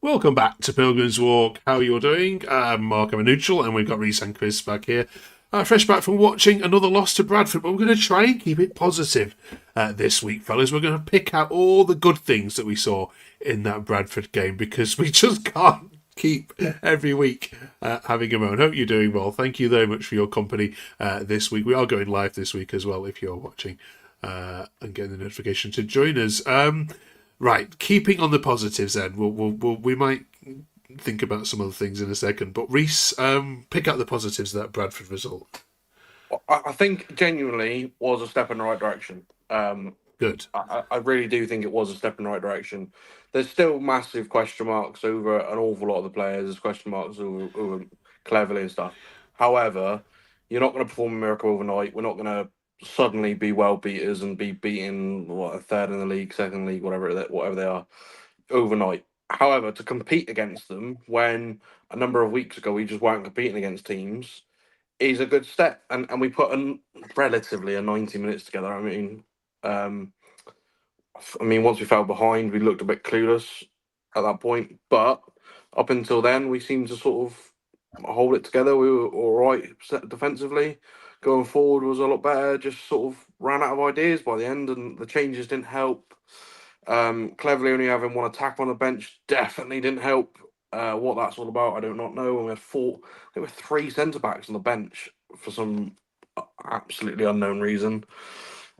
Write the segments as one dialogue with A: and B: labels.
A: Welcome back to Pilgrims Walk. How are you all doing? I'm Mark, I'm a neutral, and we've got Reese and Chris back here. Fresh back from watching another loss to Bradford, but we're going to try and keep it positive this week, fellas. We're going to pick out all the good things that we saw in that Bradford game because we just can't keep every week having a moment. Hope you're doing well. Thank you very much for your company this week. We are going live this week as well if you're watching and getting the notification to join us. Right, keeping on the positives then, we might think about some other things in a second. But Reese, pick out the positives of that Bradford result.
B: I think genuinely was a step in the right direction.
A: Good.
B: I really do think it was a step in the right direction. There's still massive question marks over an awful lot of the players. There's question marks over Cleverly and stuff. However, you're not going to perform a miracle overnight. We're not going to suddenly be world beaters and be beating a third in the league, second in the league, whatever they are, overnight. However, to compete against them when a number of weeks ago we just weren't competing against teams is a good step. And we put relatively a 90 minutes together. Um, once we fell behind, we looked a bit clueless at that point. But up until then, we seemed to sort of hold it together. We were all right defensively. Going forward was a lot better. Just sort of ran out of ideas by the end, and the changes didn't help. Cleverly only having one attack on the bench definitely didn't help. What that's all about, I do not know. And we had there were three centre backs on the bench for some absolutely unknown reason.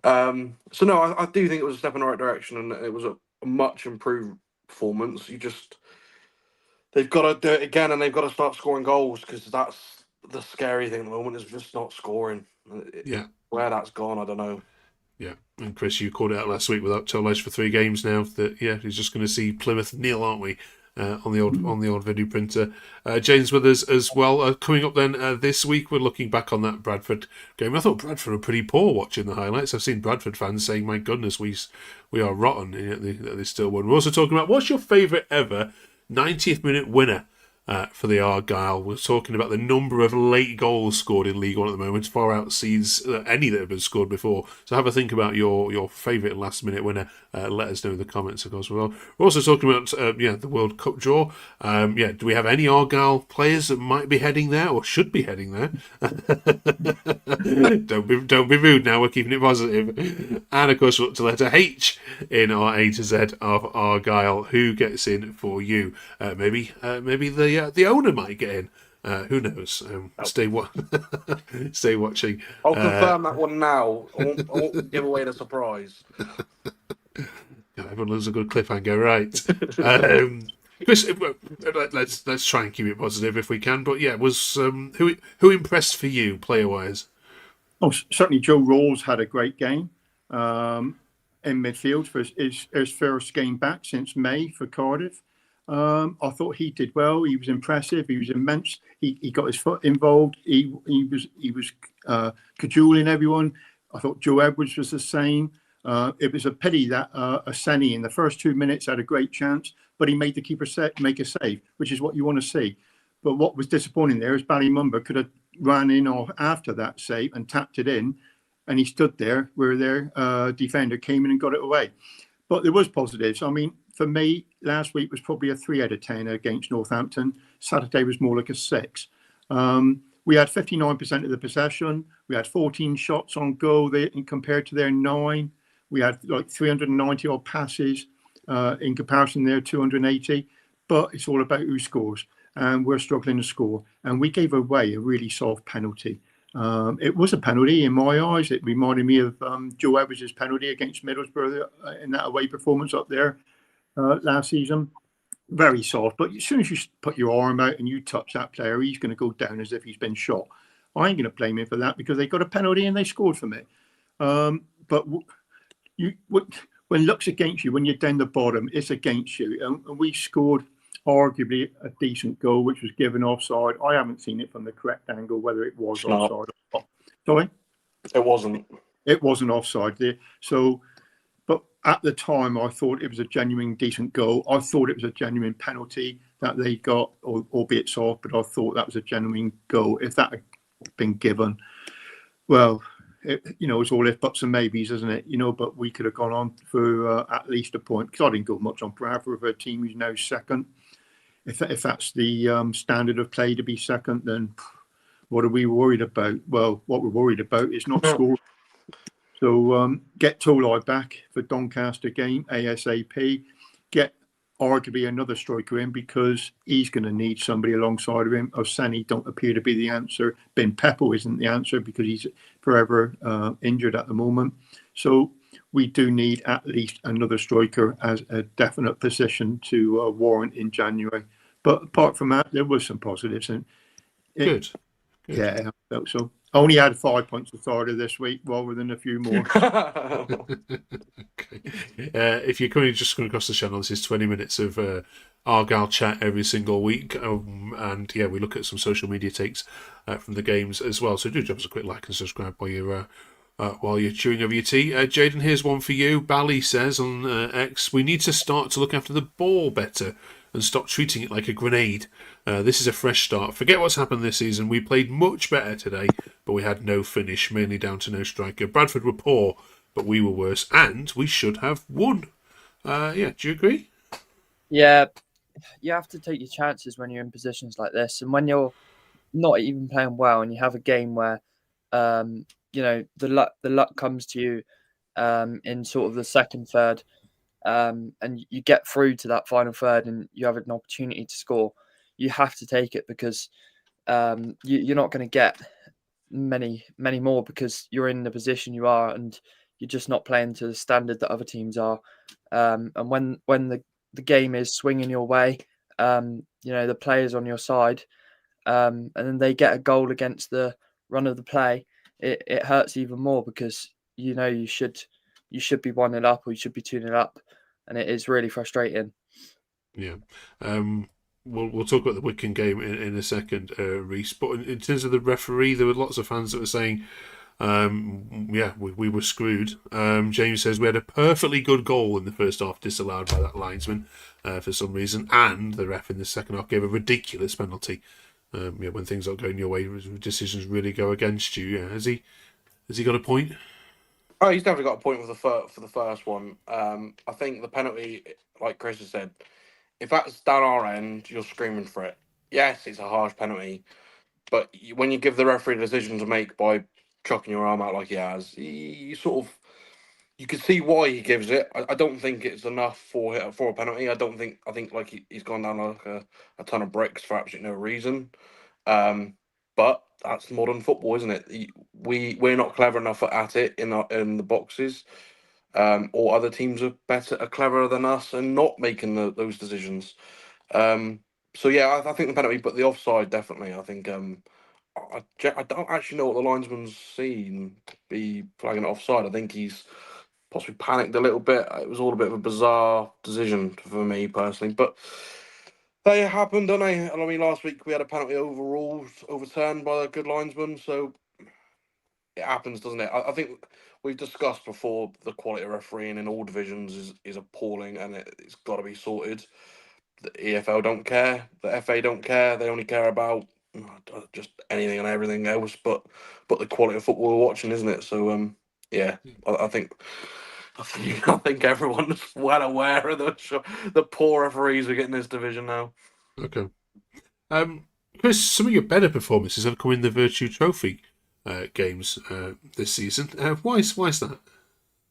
B: So no, I do think it was a step in the right direction, and it was a much improved performance. They've got to do it again, and they've got to start scoring goals because that's the scary thing at the moment is just not scoring.
A: Yeah.
B: Where that's gone, I don't know.
A: Yeah, and Chris, you called it out last week without Tolage for 3 games now. That he's just going to see Plymouth nil, aren't we? On the old video printer. James with us as well. Coming up then this week, we're looking back on that Bradford game. I thought Bradford were pretty poor watching the highlights. I've seen Bradford fans saying, "My goodness, we are rotten," and yet they still won. We're also talking about what's your favourite ever 90th minute winner for the Argyle. We're talking about the number of late goals scored in League One at the moment, far outseeds any that have been scored before. So have a think about your favourite last minute winner. Let us know in the comments, of course. We're also talking about the World Cup draw. Do we have any Argyle players that might be heading there or should be heading there? don't be rude now. We're keeping it positive. And of course, we're up to letter H in our A to Z of Argyle. Who gets in for you? Maybe the owner might get in. Who knows? Stay watching.
B: I'll confirm that one now. I won't give away the surprise.
A: Everyone loves a good cliffhanger, right? Chris, let's try and keep it positive if we can. But yeah, was who impressed for you player wise?
C: Oh, certainly Joe Rawls had a great game in midfield for his first game back since May for Cardiff. I thought he did well. He was impressive. He was immense. He got his foot involved. He was cajoling everyone. I thought Joe Edwards was the same. It was a pity that Aseni in the first 2 minutes had a great chance, but he made the keeper make a save, which is what you want to see. But what was disappointing there is Ballymumba could have ran in or after that save and tapped it in, and he stood there where their defender came in and got it away. But there was positives. I mean, for me, last week was probably a 3 out of 10 against Northampton. Saturday was more like a 6. We had 59% of the possession. We had 14 shots on goal compared to their 9. We had like 390 odd passes in comparison to their 280. But it's all about who scores. And we're struggling to score. And we gave away a really soft penalty. It was a penalty in my eyes. It reminded me of Joe Edwards' penalty against Middlesbrough in that away performance up there last season. Very soft, but as soon as you put your arm out and you touch that player, he's going to go down as if he's been shot. I ain't going to blame him for that because they got a penalty and they scored from it. But when luck's against you, when you're down the bottom, it's against you. And we scored arguably a decent goal, which was given offside. I haven't seen it from the correct angle, whether it was offside or not. Sorry?
B: It wasn't.
C: It wasn't offside there. So, but at the time, I thought it was a genuine decent goal. I thought it was a genuine penalty that they got, albeit soft, but I thought that was a genuine goal. If that had been given, well, it's all if buts and maybes, isn't it? But we could have gone on for at least a point because I didn't go much on Bradford for a team who's now second. if that's the standard of play to be second, then what are we worried about? Well, what we're worried about is not scoring. So get Tolai back for Doncaster game ASAP. Get arguably another striker in because he's going to need somebody alongside of him. Osani don't appear to be the answer. Ben Peppel isn't the answer because he's forever injured at the moment. So we do need at least another striker as a definite position to warrant in January. But apart from that, there was some positives. And
A: Good.
C: yeah, I felt so. I only had 5 points of starter this week rather than a few more.
A: Okay. If you're coming across the channel, this is 20 minutes of Argyle chat every single week, and yeah, we look at some social media takes from the games as well. So do drop us a quick like and subscribe while you're chewing over your tea. Jaden, here's one for you. Bally says on X, we need to start to look after the ball better and stop treating it like a grenade. This is a fresh start. Forget what's happened this season. We played much better today, but we had no finish, mainly down to no striker. Bradford were poor, but we were worse, and we should have won. Yeah, do you agree?
D: Yeah, you have to take your chances when you're in positions like this, and when you're not even playing well, and you have a game where, the luck comes to you in sort of the second third. And you get through to that final third and you have an opportunity to score, you have to take it because you're not going to get many more because you're in the position you are and you're just not playing to the standard that other teams are. And when the game is swinging your way, the players on your side, and then they get a goal against the run of the play, it hurts even more because you should be 1-0 up or you should be 2-0 up. And it is really frustrating.
A: Yeah. We'll talk about the Wigan game in a second, Reese. But in terms of the referee, there were lots of fans that were saying, we were screwed. James says we had a perfectly good goal in the first half disallowed by that linesman for some reason, and the ref in the second half gave a ridiculous penalty. When things aren't going your way, decisions really go against you. Yeah, has he got a point?
B: Oh, he's definitely got a point for the first one. I think the penalty, like Chris has said, if that's down our end, you're screaming for it. Yes, it's a harsh penalty, but when you give the referee a decision to make by chucking your arm out like he has, you can see why he gives it. I don't think it's enough for a penalty. I think like he's gone down like a ton of bricks for absolutely no reason. But that's modern football, isn't it? We're not clever enough at it in the boxes, or other teams are cleverer than us and not making those decisions. So yeah, I think the penalty, but the offside definitely. I think I don't actually know what the linesman's seen be flagging it offside. I think he's possibly panicked a little bit. It was all a bit of a bizarre decision for me personally, but they happened, don't they? And I mean, last week we had a penalty overturned by a good linesman, so it happens, doesn't it? I think we've discussed before the quality of refereeing in all divisions is appalling, and it's got to be sorted. The EFL don't care, the FA don't care. They only care about just anything and everything else, but the quality of football we're watching, isn't it? So yeah, I think. I think everyone's well aware of the poor referees we get in this division now.
A: Okay. Chris, some of your better performances have come in the Virtue Trophy games this season. Why is that?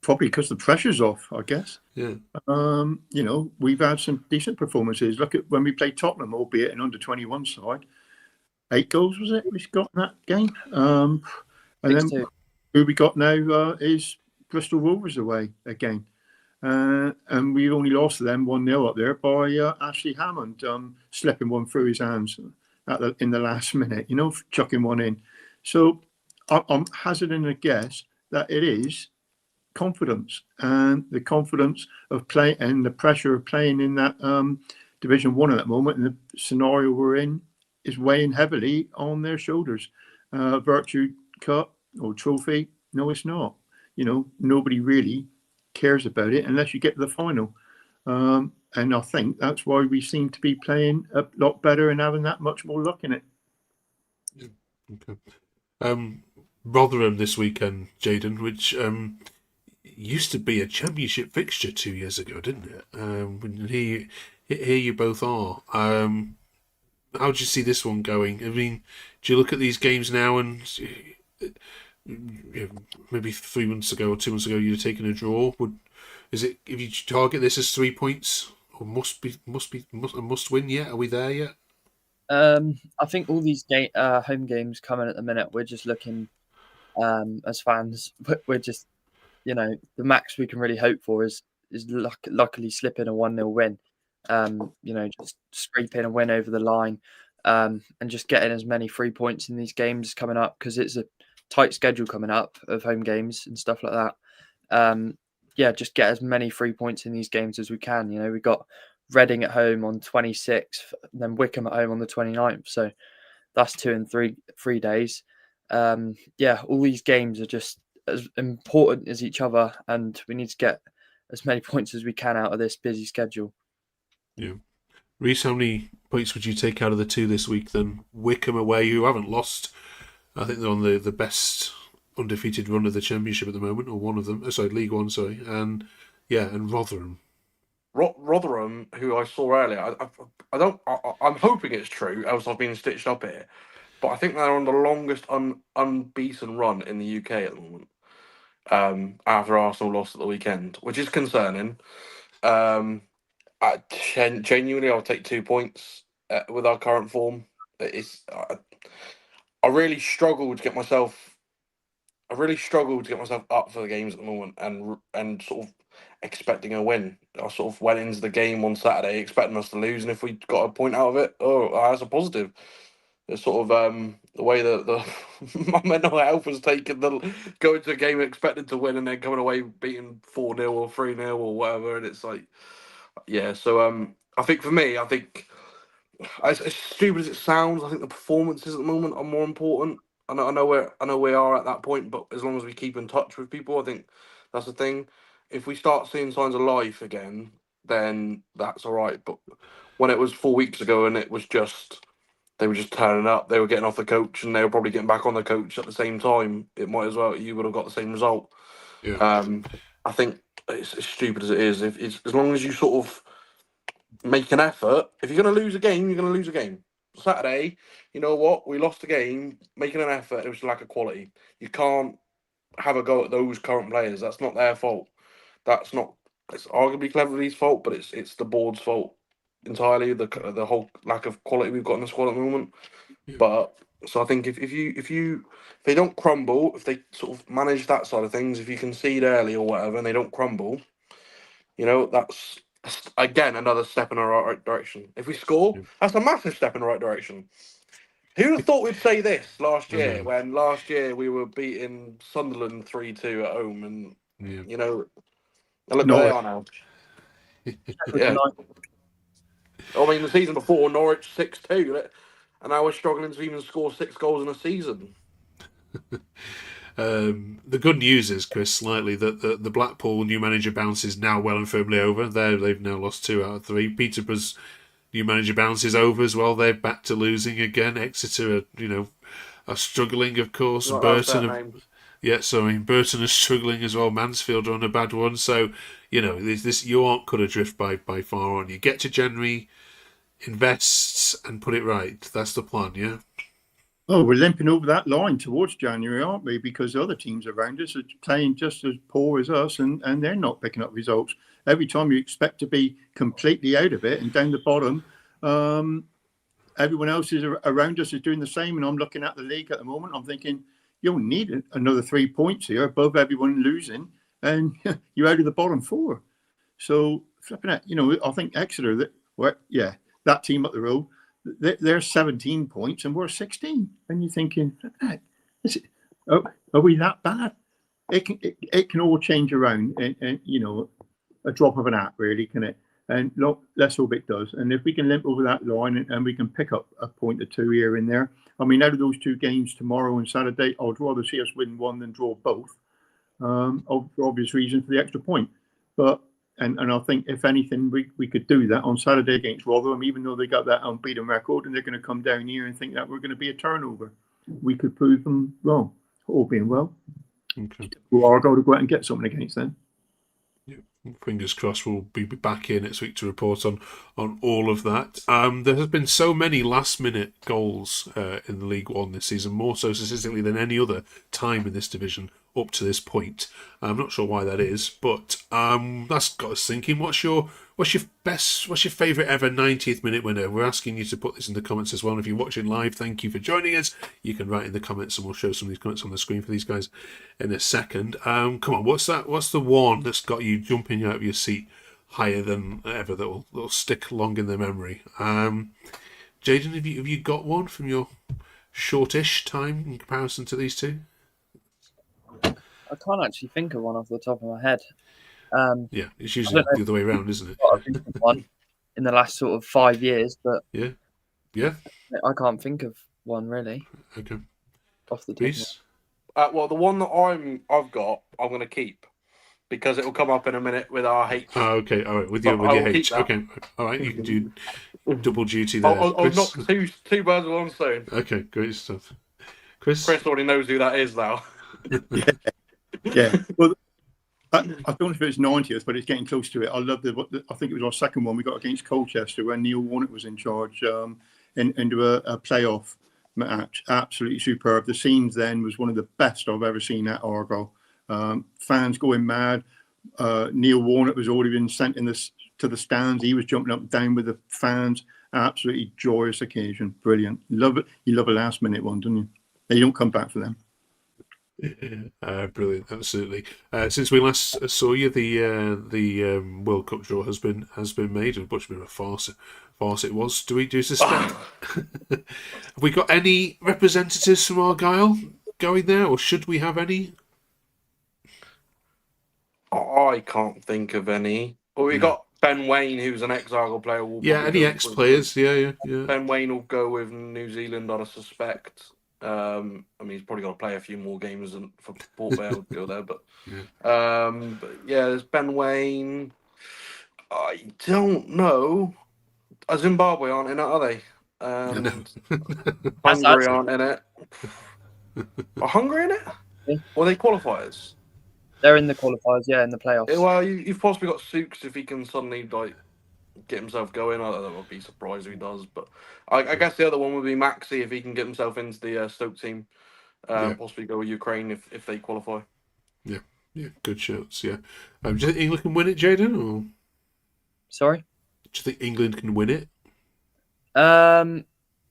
C: Probably because the pressure's off, I guess.
A: Yeah.
C: We've had some decent performances. Look at when we played Tottenham, albeit an under-21 side. 8 goals was it we got in that game? And then who we got now is Bristol Rovers away again. And we only lost to them 1-0 up there by Ashley Hammond slipping one through his hands in the last minute, chucking one in. So I'm hazarding a guess that it is confidence and the confidence of play and the pressure of playing in that Division 1 at that moment, and the scenario we're in is weighing heavily on their shoulders. Virtue Cup or trophy, no, it's not. Nobody really cares about it unless you get to the final. And I think that's why we seem to be playing a lot better and having that much more luck in it.
A: Yeah. Okay. Rotherham this weekend, Jaden, which used to be a championship fixture 2 years ago, didn't it? When he here you both are. How do you see this one going? I mean, do you look at these games now and maybe 3 months ago or 2 months ago you'd have taken a draw? Is it, if you target this as 3 points, or a must win yet? Are we there yet?
D: I think all these home games coming at the minute, we're just looking as fans. We're just, the max we can really hope for is luckily slipping a 1-0 win. Just scraping a win over the line, and just getting as many 3 points in these games coming up, because it's a tight schedule coming up of home games and stuff like that. Just get as many 3 points in these games as we can. We've got Reading at home on 26th, then Wickham at home on the 29th. So that's 2 and 3 days. All these games are just as important as each other, and we need to get as many points as we can out of this busy schedule.
A: Yeah. Reece, how many points would you take out of the 2 this week then? Wickham away, who haven't lost. I think they're on the best undefeated run of the Championship at the moment, or one of them. League One, sorry. And Rotherham.
B: Rotherham, who I saw earlier, I'm hoping it's true, else I've been stitched up here. But I think they're on the longest unbeaten run in the UK at the moment. After Arsenal lost at the weekend, which is concerning. Genuinely, I'll take 2 points with our current form. I really struggle to get myself. I really struggle to get myself up for the games at the moment, and sort of expecting a win. I sort of went into the game on Saturday expecting us to lose, and if we got a point out of it, that's a positive. It's sort of the way that my mental health was taken, going to a game expected to win and then coming away beating 4-0 or 3-0 or whatever, and it's like, yeah. So I think for me, as stupid as it sounds, I think the performances at the moment are more important. I know we are at that point, but as long as we keep in touch with people, I think that's the thing. If we start seeing signs of life again, then that's all right. But when it was 4 weeks ago and it was just, they were just turning up, they were getting off the coach, and they were probably getting back on the coach at the same time, it might as well, you would have got the same result.
A: Yeah.
B: I think it's as stupid as it is. If it's, as long as you sort of make an effort, if you're going to lose a game, you're going to lose a game. Saturday, you know what? We lost the game, making an effort. It was lack of quality. You can't have a go at those current players. That's not their fault. It's arguably Cleverly's fault, but it's the board's fault entirely. The whole lack of quality we've got in the squad at the moment.
A: Yeah.
B: But so I think if they don't crumble, if they sort of manage that side of things, if you concede early or whatever, and they don't crumble, that's again another step in the right direction. If we score, that's a massive step in the right direction. Who'd have thought we'd say this last year, when last year we were beating Sunderland 3-2 at home, and look where they are now. Yeah. I mean, the season before, Norwich 6-2, and now we're struggling to even score 6 goals in a season.
A: The good news is, Chris, slightly, that the Blackpool new manager bounce is now well and firmly over. They've now lost 2 out of 3. Peterborough's new manager bounce is over as well. They're back to losing again. Exeter are struggling, of course. Burton is struggling as well. Mansfield are on a bad one. So, this you aren't cut adrift by far on. You get to January, invests and put it right. That's the plan, yeah?
C: Oh, we're limping over that line towards January, aren't we? Because other teams around us are playing just as poor as us, and they're not picking up results. Every time you expect to be completely out of it and down the bottom, everyone else around us is doing the same. And I'm looking at the league at the moment. I'm thinking, you'll need another 3 points here above everyone losing, and you're out of the bottom 4. So flipping it, I think Exeter, that team up the road, they're 17 points and we're 16. And you're thinking, are we that bad? It can all change around, and a drop of an hat, really, can it? And look, let's hope it does. And if we can limp over that line and we can pick up a point or 2 here and there, I mean, out of those 2 games tomorrow and Saturday, I'd rather see us win one than draw both, for obvious reasons, for the extra point. But and I think, if anything, we could do that on Saturday against Rotherham, even though they got that unbeaten record, and they're going to come down here and think that we're going to be a turnover. We could prove them wrong, all being well.
A: Okay.
C: We'll Argyle to go out and get something against them.
A: Yeah. fingers crossed we'll be back here next week to report on all of that. There has been so many last-minute goals in the League One this season, more so statistically than any other time in this division up to this point. I'm not sure why that is, but that's got us thinking. What's your favourite ever 90th minute winner? We're asking you to put this in the comments as well. And if you're watching live, thank you for joining us. You can write in the comments, and we'll show some of these comments on the screen for these guys in a second. Come on, what's the one that's got you jumping out of your seat higher than ever that'll stick long in the memory? Jaden, have you got one from your shortish time in comparison to these two?
D: I can't actually think of one off the top of my head.
A: Yeah, it's usually the other way around, isn't it?
D: I've been to one in the last sort of 5 years, but
A: Yeah.
D: I can't think of one really
A: Okay.
D: off the top.
A: Reece?
B: Well, the one that I'm going to keep because it will come up in a minute with our H.
A: Oh, okay. All right. With
B: But
A: your
B: I will
A: H.
B: keep that.
A: Okay. All right. You can do double duty there.
B: I'll
A: Chris?
B: knock two birds with one stone.
A: Okay. Great stuff. Chris?
B: Chris already knows who that is now.
C: Yeah. Well, I don't know if it's 90th, but it's getting close to it. I love I think it was our second one we got against Colchester when Neil Warnock was in charge into a playoff match. Absolutely superb. The scenes then was one of the best I've ever seen at Argyle. Fans going mad. Neil Warnock was already been sent to the stands. He was jumping up and down with the fans. Absolutely joyous occasion. Brilliant. Love it. You love a last minute one, don't you? They don't come back for them.
A: Brilliant, absolutely. Since we last saw you, the World Cup draw has been made, and much of a farce it was. Do we suspect? Have we got any representatives from Argyle going there, or should we have any?
B: I can't think of any. Well, we got Ben Wayne, who's an ex-Argyle player.
A: Yeah, any ex-players? Yeah.
B: Ben Wayne will go with New Zealand, I suspect. I mean, he's probably got to play a few more games for Port Vale to go there, but there's Ben Wayne. I don't know. Zimbabwe aren't in it, are they? Hungary aren't in it. Are Hungary in it?
D: Yeah.
B: Or are they qualifiers?
D: They're in the qualifiers, in the playoffs.
B: Yeah, well, you've possibly got Sukes if he can suddenly get himself going. I would be surprised if he does, but I guess the other one would be Maxi if he can get himself into the Stoke team. Possibly go with Ukraine if they qualify.
A: Yeah, good shouts. Yeah, do you think England can win it, Jaden? Or
D: Sorry?
A: Do you think England can win it?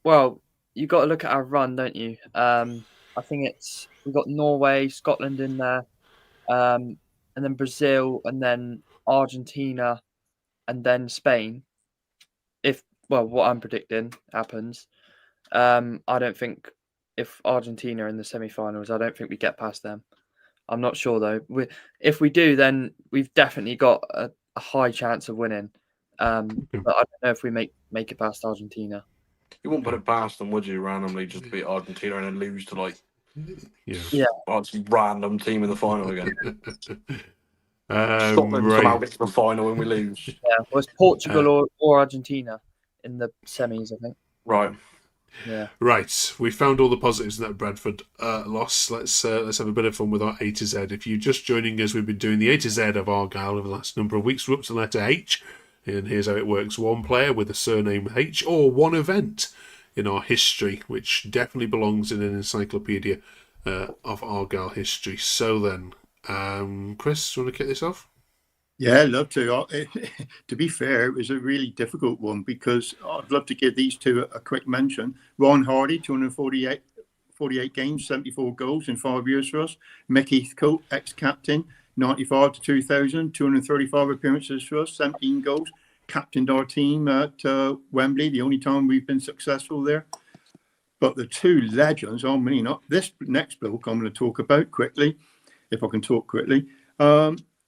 D: Well, you got to look at our run, don't you? I think we've got Norway, Scotland in there, and then Brazil, and then Argentina, and then Spain. What I'm predicting happens, I don't think if Argentina are in the semi-finals, I don't think we get past them. I'm not sure though. If we do, then we've definitely got a high chance of winning. But I don't know if we make it past Argentina.
B: You wouldn't put it past them, would you? Randomly just beat Argentina and then lose to some random team in the final again. Scotland somehow gets to the final when we lose.
D: Yeah, well, it's Portugal or Argentina in the semis, I think.
B: Right.
D: Yeah.
A: Right. We found all the positives in that Bradford loss. Let's have a bit of fun with our A to Z. If you're just joining us, we've been doing the A to Z of Argyle over the last number of weeks. We're up to the letter H. And here's how it works. One player with a surname H or one event in our history, which definitely belongs in an encyclopedia of Argyle history. So then, Chris, do you want to kick this off?
C: Yeah, I'd love to. To be fair, it was a really difficult one because I'd love to give these two a quick mention. Ron Hardy, 248 games, 74 goals in 5 years for us. Mick Heathcote, ex-captain, 95 to 2000, 235 appearances for us, 17 goals. Captained our team at Wembley, the only time we've been successful there. But the two legends, this next bloke I'm going to talk about quickly, if I can talk quickly.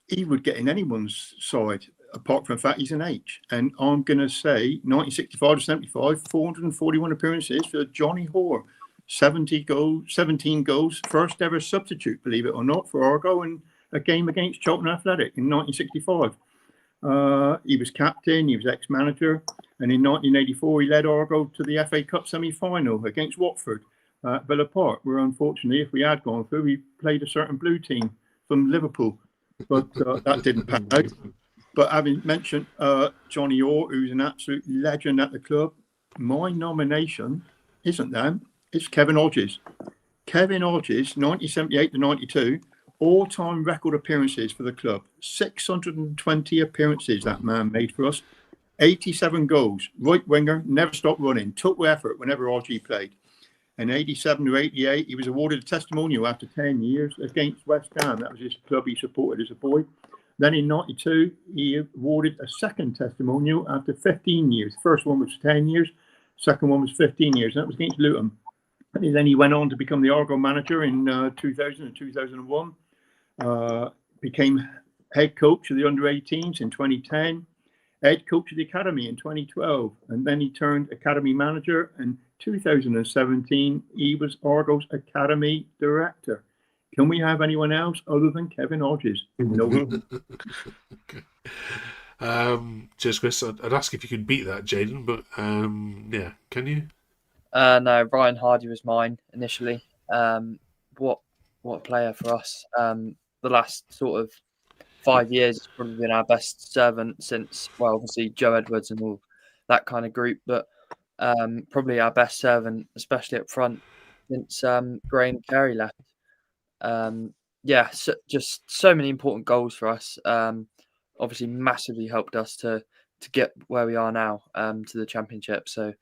C: He would get in anyone's side, apart from the fact he's an H. And I'm going to say 1965 to 75, 441 appearances for Johnny Hoare. 17 goals, first ever substitute, believe it or not, for Argyle in a game against Cheltenham Athletic in 1965. He was captain, he was ex-manager, and in 1984 he led Argyle to the FA Cup semi-final against Watford at Villa Park, where unfortunately, if we had gone through, we played a certain blue team from Liverpool. but that didn't pan out. But having mentioned Johnny Orr, who's an absolute legend at the club, my nomination isn't them. It's Kevin Hodges. Kevin Hodges, 1978 to 92, all-time record appearances for the club. 620 appearances that man made for us. 87 goals. Right winger, never stopped running. Took effort whenever RG played. In 87 to 88, he was awarded a testimonial after 10 years against West Ham. That was his club he supported as a boy. Then in 92, he awarded a second testimonial after 15 years. First one was 10 years. Second one was 15 years. And that was against Luton. And then he went on to become the Argyle manager in 2000 and 2001. Became head coach of the under-18s in 2010. Head coach of the academy in 2012. And then he turned academy manager. In 2017, he was Argyle's academy director. Can we have anyone else other than Kevin Hodges? No.
A: Okay. Cheers, Chris. I'd ask if you could beat that, Jaden, but yeah, can you?
D: No, Ryan Hardy was mine initially. What a player for us. The last sort of 5 years has probably been our best servant since, well, obviously Joe Edwards and all that kind of group, but probably our best servant, especially up front, since Graham Carey left. Just so many important goals for us. Obviously, massively helped us to get where we are now, to the Championship. So,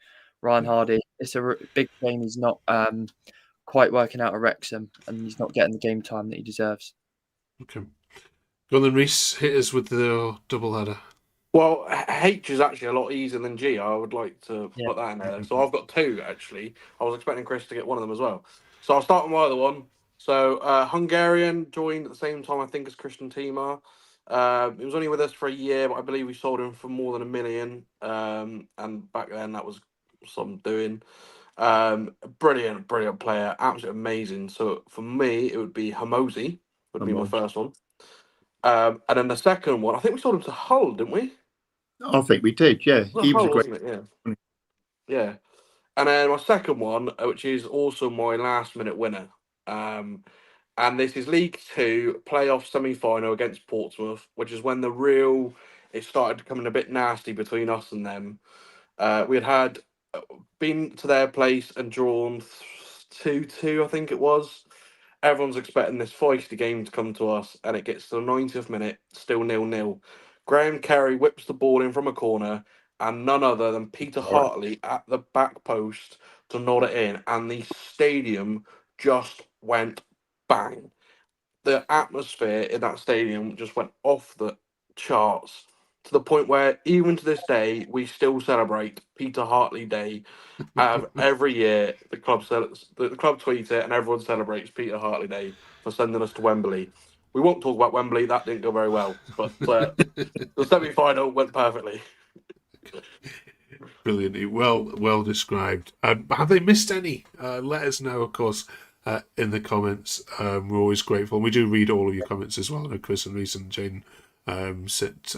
D: Ryan Hardy, it's a big shame he's not quite working out at Wrexham and he's not getting the game time that he deserves.
A: Okay. Go on then, Reese. Hit us with the double header.
B: Well, H is actually a lot easier than G. I would like to put that in there. So I've got two, actually. I was expecting Chris to get one of them as well. So I'll start with my other one. So Hungarian joined at the same time, I think, as Christian Timar. He was only with us for a year, but I believe we sold him for more than $1 million. And back then, that was some doing. Brilliant player. Absolutely amazing. So for me, it would be Hamosi, would be my first one. And then the second one, I think we sold him to Hull, didn't we?
C: I think we did, yeah. He was
B: Hull,
C: a great.
B: wasn't it? Yeah. Yeah. And then my second one, which is also my last minute winner. And this is League Two playoff semi-final against Portsmouth, which is when it started becoming a bit nasty between us and them. We had been to their place and drawn 2-2, I think it was. Everyone's expecting this feisty game to come to us, and it gets to the 90th minute, still 0-0. Graham Carey whips the ball in from a corner, and none other than Peter Hartley at the back post to nod it in, and the stadium just went bang. The atmosphere in that stadium just went off the charts, to the point where even to this day we still celebrate Peter Hartley Day. Every year the club tweets it and everyone celebrates Peter Hartley Day for sending us to Wembley. We won't talk about Wembley, that didn't go very well, but the semi-final went perfectly.
A: Brilliantly well described. Have they missed any? Let us know, of course, in the comments. We're always grateful. We do read all of your comments as well. I know Chris and Reese and Jane sit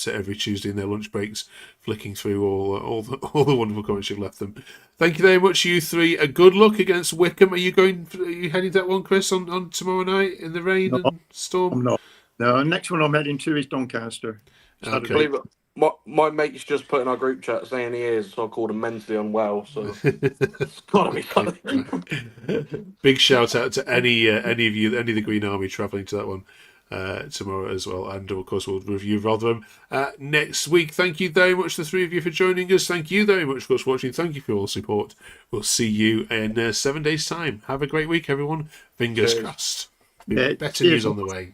A: every Tuesday in their lunch breaks, flicking through all the wonderful comments you've left them. Thank you very much, you three. Good luck against Wickham. Are you heading to that one, Chris, on tomorrow night in the rain and storm?
C: I'm not. No, next one I'm heading to is Doncaster.
A: Okay.
B: Believe it. My mate's just put in our group chat saying he is, so I called him mentally unwell. So it's gotta be funny.
A: Big shout out to any of the Green Army travelling to that one tomorrow as well, and of course we'll review Rotherham next week. Thank you very much, the three of you, for joining us. Thank you very much for watching. Thank you for your support. We'll see you in 7 days' time. Have a great week, everyone. Fingers crossed. Better news on the way.